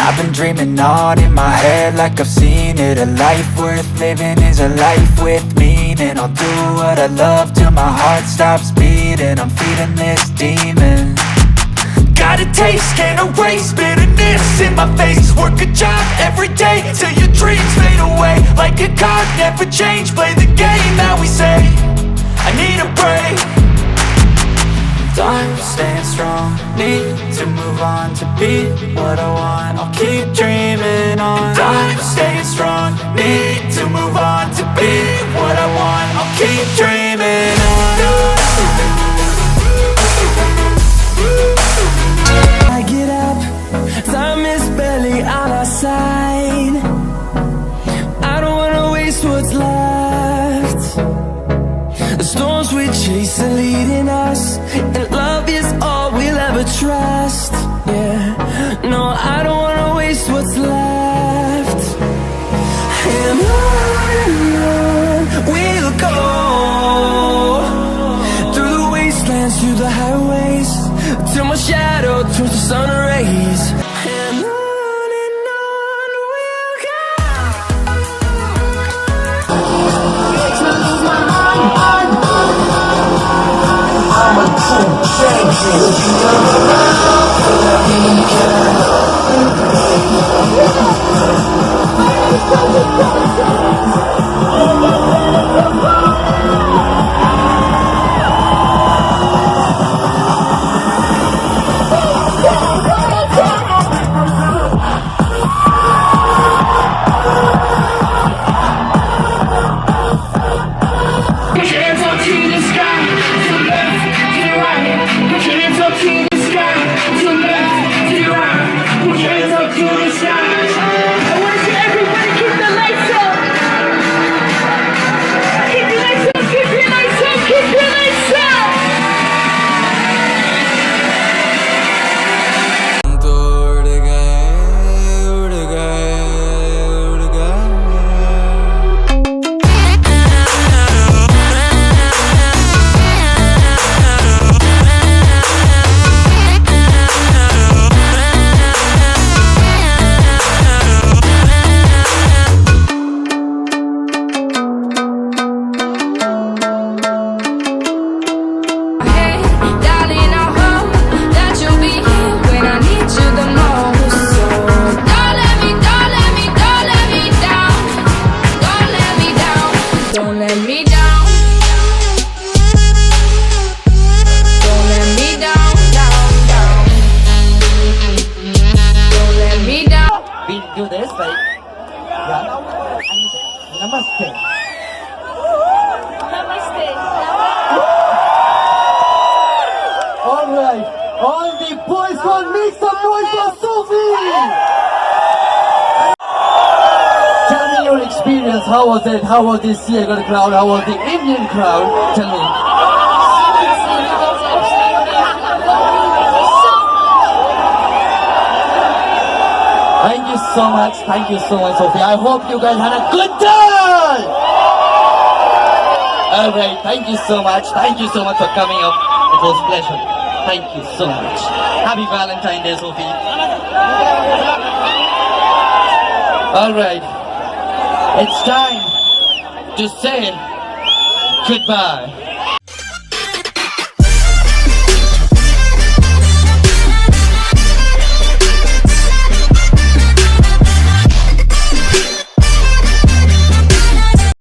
I've been dreaming on in my head like I've seen it. A life worth living is a life with meaning. I'll do what I love till my heart stops beating. I'm feeding this demon. Got a taste, can't erase bitterness in my face. Work a job every day till your dreams fade away. Like a card, never change, play the game that we say. I need a break. I'm staying strong, need to move on to be what I want. I'll keep dreaming on. I'm staying strong, need to move on to be what I want. I'll keep dreaming on. I get up, time is barely on our side. I don't wanna waste what's left. The storms we chase are leading us, and love is all we'll ever trust. Yeah, no, I don't wanna waste what's left. And on we'll go, through the wastelands, through the highways, till my shadow turns to sun rays. And on we'll go. Do this, but namaste. Namaste. All right, all the boys want make some noise for Sophie. Tell me your experience. How was it? How was the Sinhgad crowd? How was the Indian crowd? Tell me. Thank you so much, Sophie. I hope you guys had a good time. Alright, thank you so much. Thank you so much for coming up. It was a pleasure. Thank you so much. Happy Valentine's Day, Sophie. Alright, it's time to say goodbye.